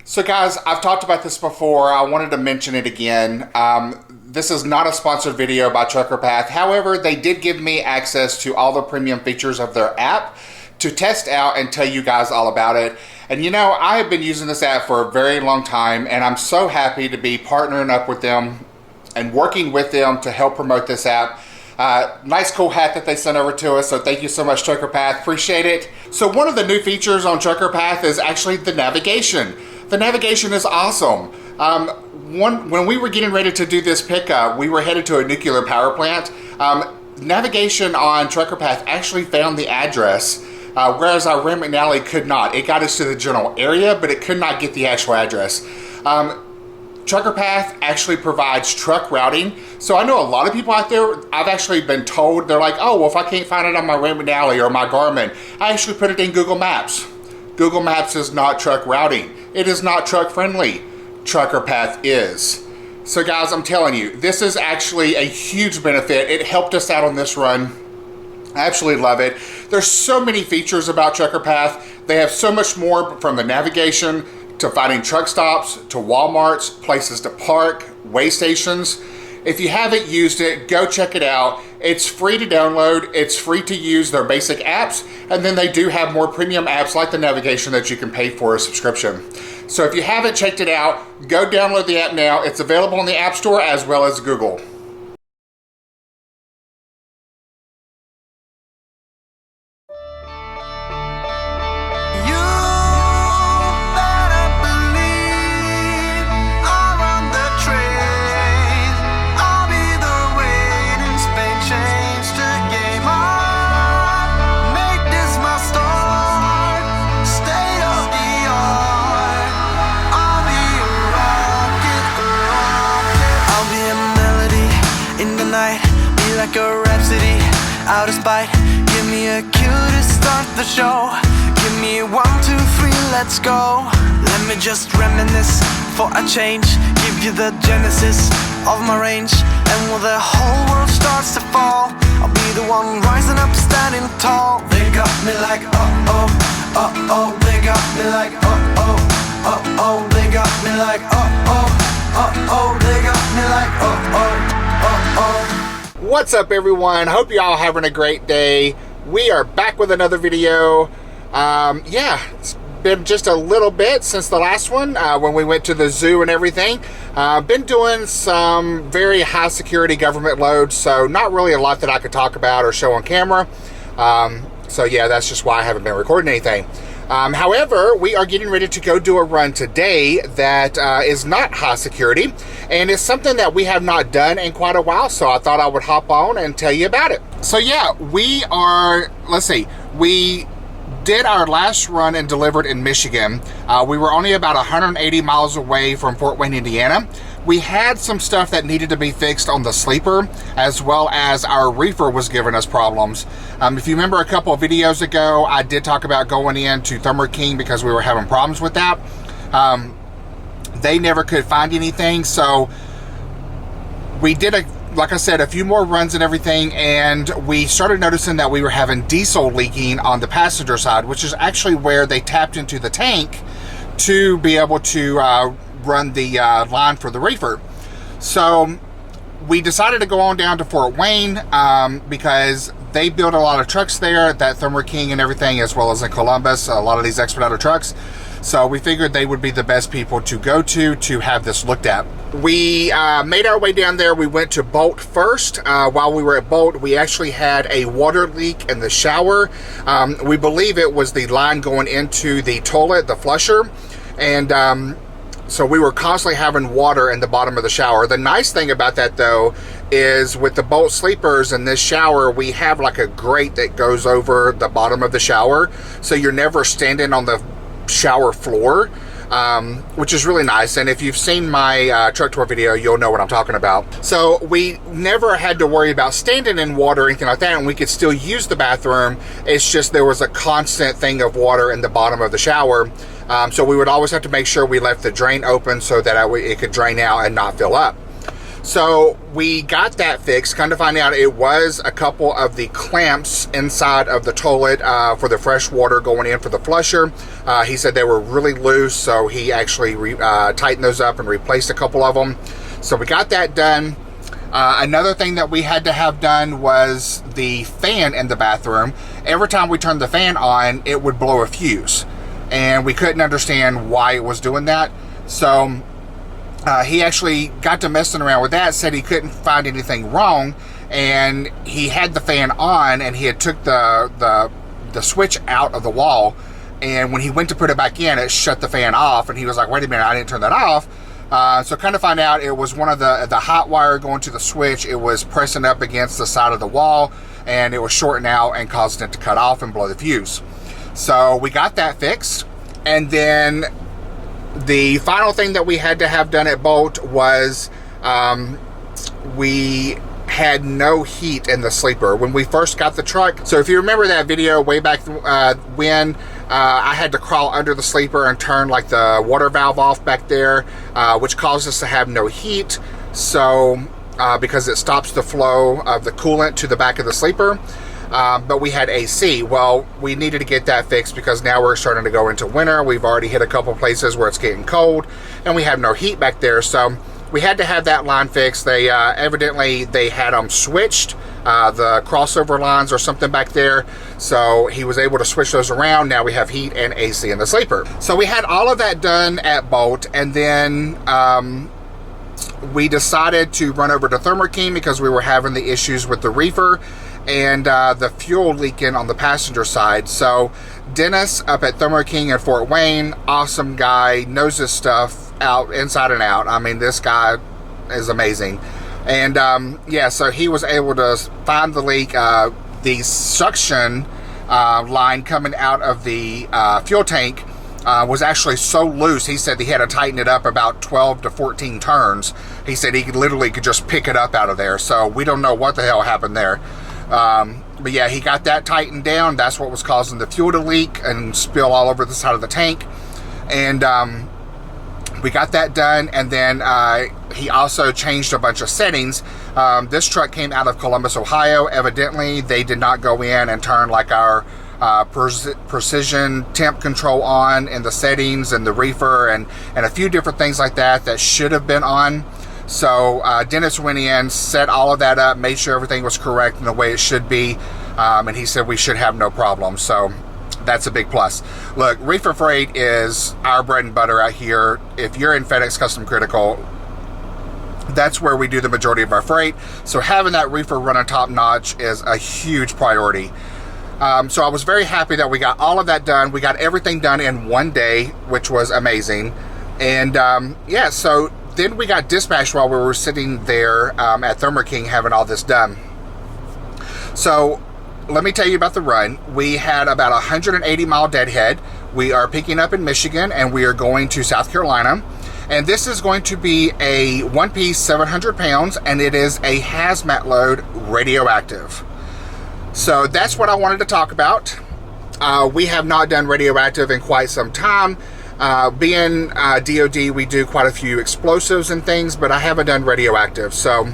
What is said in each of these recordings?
So guys, I've talked about this before. I wanted to mention it again. This is not a sponsored video by Trucker Path. However, they did give me access to all the premium features of their app to test out and tell you guys all about it. And you know, I have been using this app for a very long time, and I'm so happy to be partnering up with them and working with them to help promote this app. Nice cool hat that they sent over to us, so thank you so much, Trucker Path. Appreciate it. So one of the new features on Trucker Path is actually the navigation. The navigation is awesome. When we were getting ready to do this pickup, we were headed to a nuclear power plant. Navigation on Trucker Path actually found the address, whereas our Ram McNally could not. It got us to the general area, but it could not get the actual address. Trucker Path actually provides truck routing. So I know a lot of people out there, I've actually been told, they're like, oh, well, if I can't find it on my Ram McNally or my Garmin, I actually put it in Google Maps. Google Maps is not truck routing. It is not truck friendly. Trucker Path is. So guys, I'm telling you, this is actually a huge benefit. It helped us out on this run. I absolutely love it. There's so many features about Trucker Path. They have so much more, from the navigation to finding truck stops, to Walmarts, places to park, way stations. If you haven't used it, go check it out. It's free to download. It's free to use their basic apps. And then they do have more premium apps like the navigation that you can pay for a subscription. So if you haven't checked it out, go download the app now. It's available in the App Store as well as Google. Like a rhapsody, out of spite. Give me a cue to start the show. Give me 1, 2, 3, let's go. Let me just reminisce for a change. Give you the genesis of my range. And when the whole world starts to fall, I'll be the one rising up, standing tall. They got me like uh-oh, uh-oh. They got me like uh-oh, uh-oh. They got me like uh-oh, uh-oh. They got me like uh-oh, uh-oh. What's up, everyone? Hope you all having a great day. We are back with another video. Yeah, it's been just a little bit since the last one when we went to the zoo and everything. Been doing some very high security government loads, so not really a lot that I could talk about or show on camera. So yeah, that's just why I haven't been recording anything. However, we are getting ready to go do a run today that is not high security, and it's something that we have not done in quite a while, so I thought I would hop on and tell you about it. So yeah, we are, let's see, we did our last run and delivered in Michigan. We were only about 180 miles away from Fort Wayne, Indiana. We had some stuff that needed to be fixed on the sleeper, as well as our reefer was giving us problems. If you remember a couple of videos ago, I did talk about going into Thermo King because we were having problems with that. They never could find anything, so we did, like I said, a few more runs and everything, and we started noticing that we were having diesel leaking on the passenger side, which is actually where they tapped into the tank to be able to run the line for the reefer. So we decided to go on down to Fort Wayne because they build a lot of trucks there, that Thermo King and everything, as well as in Columbus, a lot of these expediter trucks. So we figured they would be the best people to go to have this looked at. We made our way down there. We went to Bolt first. While we were at Bolt, we actually had a water leak in the shower. We believe it was the line going into the toilet, the flusher. And so we were constantly having water in the bottom of the shower. The nice thing about that, though, is with the Bolt sleepers in this shower, we have like a grate that goes over the bottom of the shower. So you're never standing on the shower floor, which is really nice. And if you've seen my truck tour video, you'll know what I'm talking about. So we never had to worry about standing in water or anything like that, and we could still use the bathroom. It's just there was a constant thing of water in the bottom of the shower. So we would always have to make sure we left the drain open so that it could drain out and not fill up. So we got that fixed. Kind of find out it was a couple of the clamps inside of the toilet for the fresh water going in for the flusher. He said they were really loose, so he actually tightened those up and replaced a couple of them. So we got that done. Another thing that we had to have done was the fan in the bathroom. Every time we turned the fan on, it would blow a fuse, and we couldn't understand why it was doing that. So he actually got to messing around with that, said he couldn't find anything wrong, and he had the fan on, and he had took the switch out of the wall, and when he went to put it back in, it shut the fan off, and he was like, wait a minute, I didn't turn that off. So kind of find out it was one of the hot wire going to the switch. It was pressing up against the side of the wall, and it was shorting out and causing it to cut off and blow the fuse. So we got that fixed, and then the final thing that we had to have done at Bolt was we had no heat in the sleeper when we first got the truck. So if you remember that video way back when I had to crawl under the sleeper and turn like the water valve off back there, which caused us to have no heat. So because it stops the flow of the coolant to the back of the sleeper. But we had AC. Well, we needed to get that fixed because now we're starting to go into winter. We've already hit a couple places where it's getting cold, and we have no heat back there. So we had to have that line fixed. They evidently they had them switched, the crossover lines or something back there. So he was able to switch those around. Now we have heat and AC in the sleeper. So we had all of that done at Bolt, and then we decided to run over to Thermo King because we were having the issues with the reefer and the fuel leaking on the passenger side. So Dennis up at Thermo King in Fort Wayne, awesome guy, knows his stuff out inside and out. I mean, this guy is amazing. And yeah, so he was able to find the leak. The suction line coming out of the fuel tank was actually so loose. He said he had to tighten it up about 12 to 14 turns. He said he literally could just pick it up out of there. So we don't know what the hell happened there. But yeah, he got that tightened down. That's what was causing the fuel to leak and spill all over the side of the tank. And we got that done. And then he also changed a bunch of settings. This truck came out of Columbus, Ohio. Evidently, they did not go in and turn like our precision temp control on in the settings and the reefer and a few different things like that should have been on. So Dennis went in, set all of that up, made sure everything was correct in the way it should be, and he said we should have no problem. So that's a big plus. Look, reefer freight is our bread and butter out here. If you're in FedEx Custom Critical, that's where we do the majority of our freight. So having that reefer running top notch is a huge priority. So I was very happy that we got all of that done. We got everything done in one day, which was amazing. And yeah, so then we got dispatched while we were sitting there at Thermo King having all this done. So let me tell you about the run. We had about a 180-mile deadhead. We are picking up in Michigan, and we are going to South Carolina. And this is going to be a one-piece 700 pounds, and it is a hazmat load radioactive. So that's what I wanted to talk about. We have not done radioactive in quite some time. Being DOD, we do quite a few explosives and things, but I haven't done radioactive. So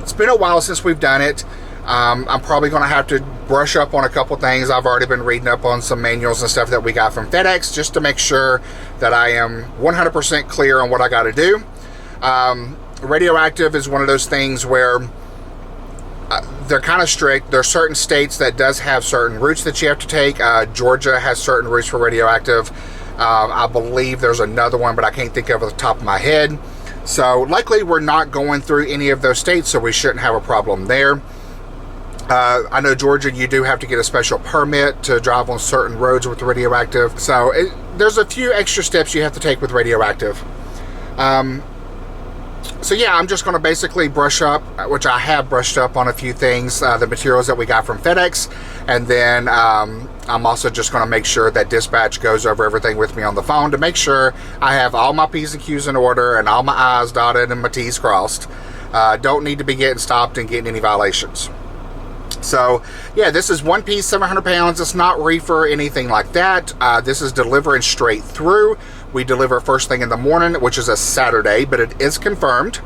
it's been a while since we've done it. I'm probably going to have to brush up on a couple things. I've already been reading up on some manuals and stuff that we got from FedEx just to make sure that I am 100% clear on what I got to do. Radioactive is one of those things where they're kind of strict. There are certain states that does have certain routes that you have to take. Georgia has certain routes for radioactive. I believe there's another one, but I can't think of it off the top of my head. So likely we're not going through any of those states, so we shouldn't have a problem there. I know Georgia, you do have to get a special permit to drive on certain roads with radioactive. So there's a few extra steps you have to take with radioactive. So yeah, I'm just going to basically brush up, which I have brushed up on a few things, the materials that we got from FedEx. And then I'm also just going to make sure that dispatch goes over everything with me on the phone to make sure I have all my P's and Q's in order and all my I's dotted and my T's crossed. Don't need to be getting stopped and getting any violations. So yeah, this is one piece, 700 pounds. It's not reefer or anything like that. This is delivering straight through. We deliver first thing in the morning, which is a Saturday, but it is confirmed.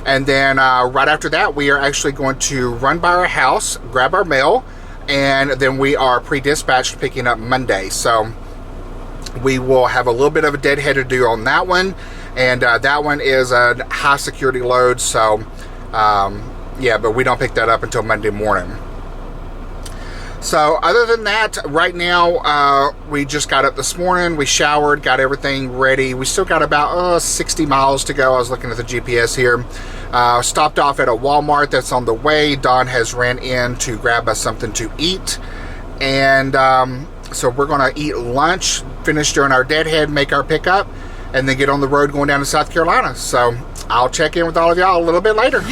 And then right after that, we are actually going to run by our house, grab our mail, and then we are pre-dispatched picking up Monday. So we will have a little bit of a deadhead to do on that one. And that one is a high security load. So yeah, but we don't pick that up until Monday morning. So other than that, right now, we just got up this morning, we showered, got everything ready. We still got about 60 miles to go. I was looking at the GPS here. Stopped off at a Walmart that's on the way. Dawn has ran in to grab us something to eat. And so we're gonna eat lunch, finish during our deadhead, make our pickup, and then get on the road going down to South Carolina. So I'll check in with all of y'all a little bit later.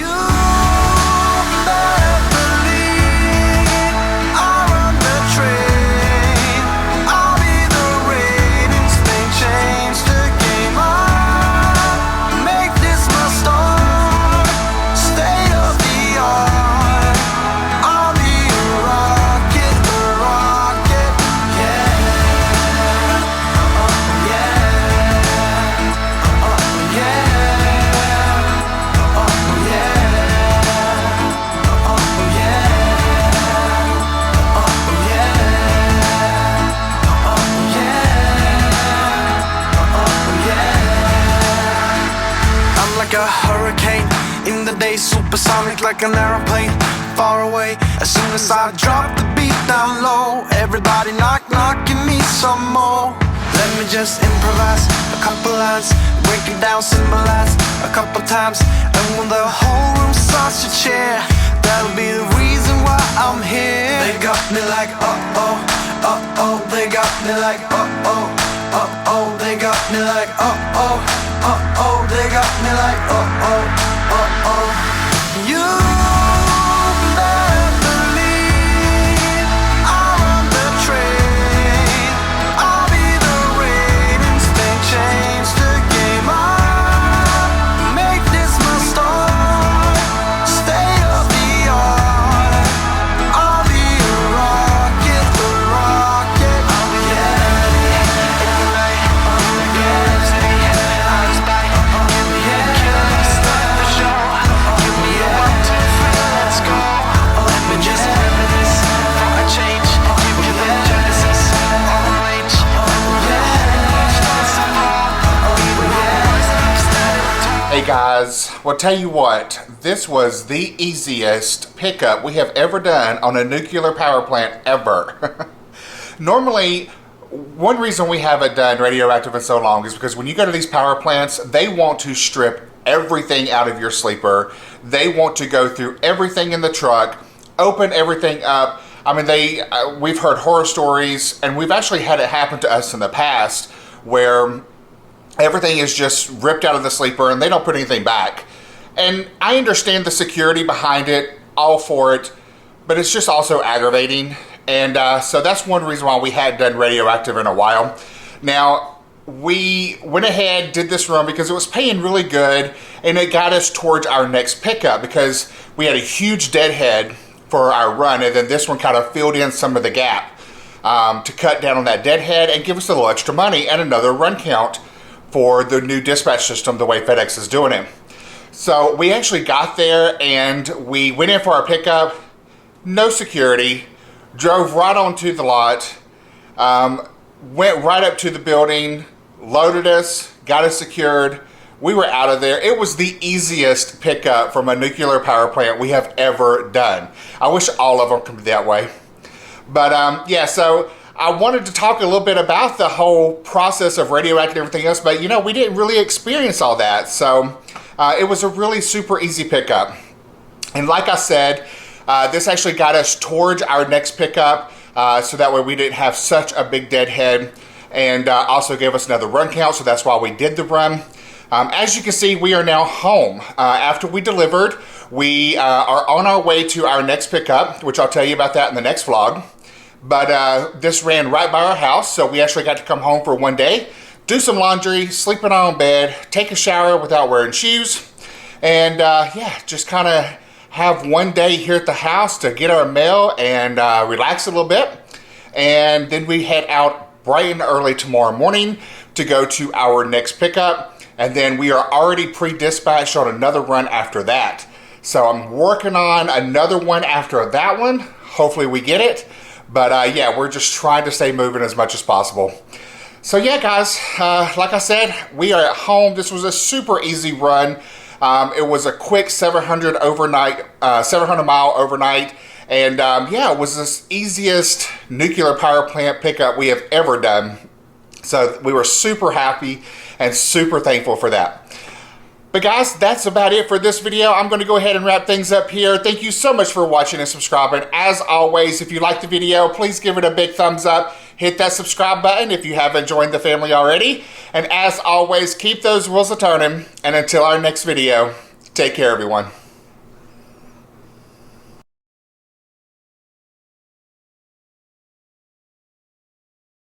Supersonic like an aeroplane, far away. As soon as I drop the beat down low, everybody knocking me some more. Let me just improvise a couple lines, break it down, symbolize a couple times. And when the whole room starts to cheer, that'll be the reason why I'm here. They got me like uh-oh, uh-oh. They got me like uh-oh, uh-oh. They got me like uh-oh, uh-oh. They got me like uh-oh, uh-oh. You better believe I'll run the train. I'll be the rain and spin change the game up. Make this my start, state of the art. I'll be a rocket, a rocket. I'll be ready in the night, on the gas, out of spite. Give me a killer, start the show. Give me a 1, 2, 3, let's go. Let me just reminisce for a change. Give me the Genesis on the range. Hey guys, well, tell you what, this was the easiest pickup we have ever done on a nuclear power plant ever. Normally, one reason we haven't done radioactive in so long is because when you go to these power plants, they want to strip everything out of your sleeper. They want to go through everything in the truck, open everything up. I mean, we've heard horror stories, and we've actually had it happen to us in the past where everything is just ripped out of the sleeper and they don't put anything back. And I understand the security behind it, all for it, but it's just also aggravating. And so that's one reason why we hadn't done radioactive in a while. Now, we went ahead, did this run because it was paying really good, and it got us towards our next pickup because we had a huge deadhead for our run, and then this one kind of filled in some of the gap to cut down on that deadhead and give us a little extra money and another run count for the new dispatch system, the way FedEx is doing it. So we actually got there and we went in for our pickup, no security, drove right onto the lot, went right up to the building, loaded us, got us secured. We were out of there. It was the easiest pickup from a nuclear power plant we have ever done. I wish all of them could be that way. But yeah, so I wanted to talk a little bit about the whole process of radioactive and everything else, but you know, we didn't really experience all that. So it was a really super easy pickup. And like I said, this actually got us towards our next pickup, so that way we didn't have such a big deadhead, and also gave us another run count, so that's why we did the run. As you can see, we are now home. After we delivered, we are on our way to our next pickup, which I'll tell you about that in the next vlog. But this ran right by our house, so we actually got to come home for one day, do some laundry, sleep in our own bed, take a shower without wearing shoes, and yeah, just kind of have one day here at the house to get our mail and relax a little bit. And then we head out bright and early tomorrow morning to go to our next pickup. And then we are already pre-dispatched on another run after that. So I'm working on another one after that one. Hopefully we get it. But yeah, we're just trying to stay moving as much as possible. So yeah, guys, like I said, we are at home. This was a super easy run. It was a quick 700 mile overnight. And yeah, it was the easiest nuclear power plant pickup we have ever done. So we were super happy and super thankful for that. But guys, that's about it for this video. I'm going to go ahead and wrap things up here. Thank you so much for watching and subscribing. As always, if you liked the video, please give it a big thumbs up. Hit that subscribe button if you haven't joined the family already. And as always, keep those wheels a-turning. And until our next video, take care, everyone.